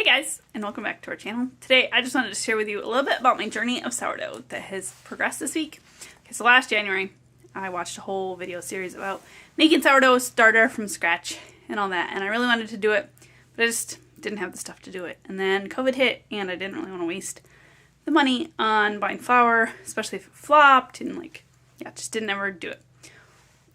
guys, and welcome back to our channel. Today I just wanted to share with you a little bit about my journey of sourdough that has progressed this week. Okay, so last January I watched a whole video series about making sourdough starter from scratch and all that, and I really wanted to do it, but I just didn't have the stuff to do it. And then COVID hit and I didn't really want to waste the money on buying flour, especially if it flopped, and just didn't ever do it.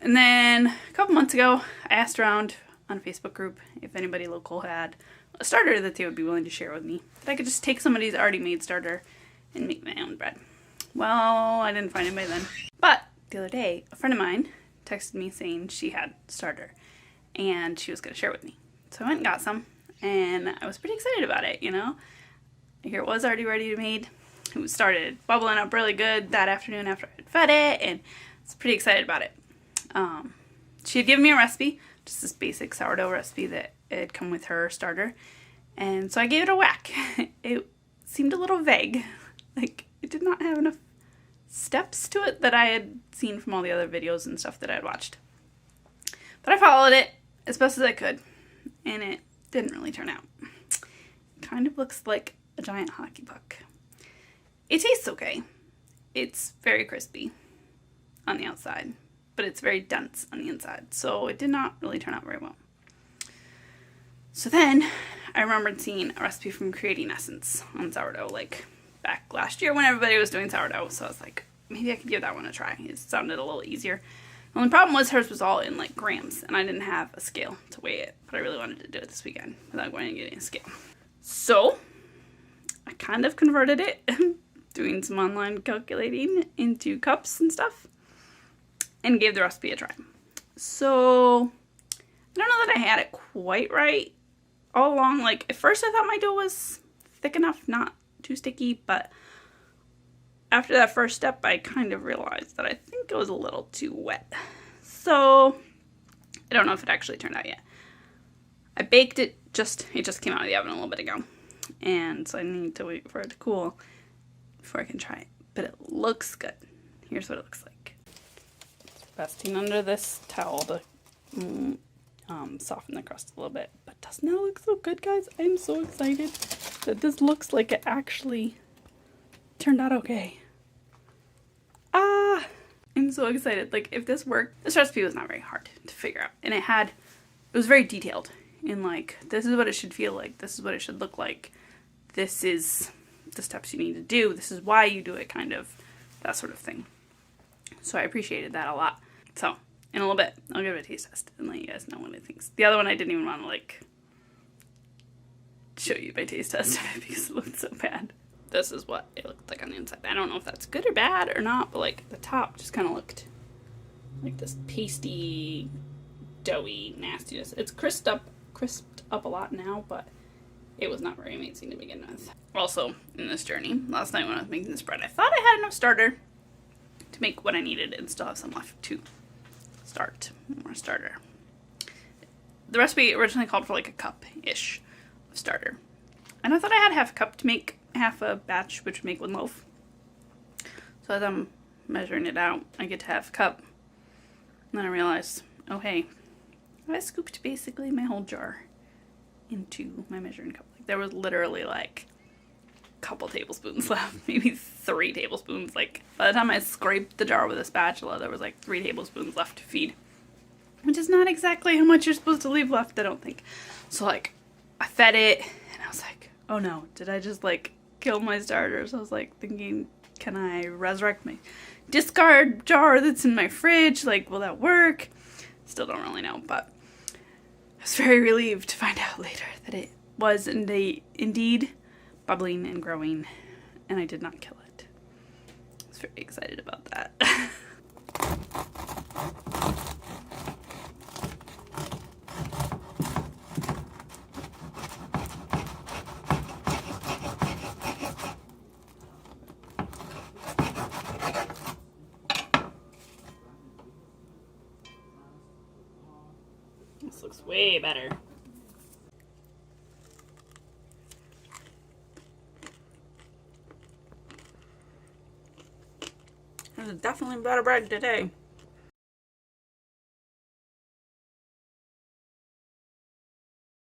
And then a couple months ago I asked around on a Facebook group if anybody local had a starter that they would be willing to share with me, that I could just take somebody's already made starter and make my own bread. Well, I didn't find anybody then. But the other day, a friend of mine texted me saying she had starter and she was going to share with me. So I went and got some, and I was pretty excited about it, you know. Here it was, already ready to made. It started bubbling up really good that afternoon after I had fed it, and I was pretty excited about it. She had given me a recipe, just this basic sourdough recipe that had come with her starter, and so I gave it a whack. It seemed a little vague, like it did not have enough steps to it that I had seen from all the other videos and stuff that I had watched. But I followed it as best as I could, and it didn't really turn out. It kind of looks like a giant hockey puck. It tastes okay. It's very crispy on the outside, but it's very dense on the inside, so it did not really turn out very well. So then I remembered seeing a recipe from Creating Essence on sourdough like back last year when everybody was doing sourdough, so I was like, maybe I could give that one a try. It sounded a little easier. The only problem was hers was all in like grams, and I didn't have a scale to weigh it, but I really wanted to do it this weekend without going and getting a scale. So I kind of converted it, doing some online calculating, into cups and stuff, and gave the recipe a try. So I don't know that I had it quite right all along. Like at first I thought my dough was thick enough, not too sticky, but after that first step I kind of realized that I think it was a little too wet. So I don't know if it actually turned out yet. I baked it, it just came out of the oven a little bit ago, and so I need to wait for it to cool before I can try it. But it looks good. Here's what it looks like. Resting under this towel to soften the crust a little bit. But doesn't that look so good, guys? I'm so excited that this looks like it actually turned out okay. I'm so excited. Like, if this worked, this recipe was not very hard to figure out. And it was very detailed in like, this is what it should feel like, this is what it should look like, this is the steps you need to do, this is why you do it, kind of that sort of thing. So I appreciated that a lot. So in a little bit I'll give it a taste test and let you guys know what it thinks. The other one I didn't even want to like show you my taste test of it because it looked so bad. This is what it looked like on the inside. I don't know if that's good or bad or not, but like the top just kind of looked like this pasty, doughy nastiness. It's crisped up a lot now, but it was not very amazing to begin with. Also, in this journey, last night when I was making this bread, I thought I had enough starter to make what I needed and still have some left to start more starter. The recipe originally called for like a cup-ish of starter, and I thought I had half a cup to make half a batch, which would make 1 loaf. So as I'm measuring it out, I get to half a cup, and then I realized, oh hey, I scooped basically my whole jar into my measuring cup. Like, there was literally like a couple tablespoons left, maybe 3 tablespoons. Like by the time I scraped the jar with a spatula, there was like 3 tablespoons left to feed, which is not exactly how much you're supposed to leave left, I don't think. So like I fed it and I was like, oh no, did I just like kill my starter? So I was like thinking, can I resurrect my discard jar that's in my fridge? Like, will that work? Still don't really know, but I was very relieved to find out later that it was indeed bubbling and growing, and I did not kill it. I was very excited about that. This looks way better. This is definitely better bread today.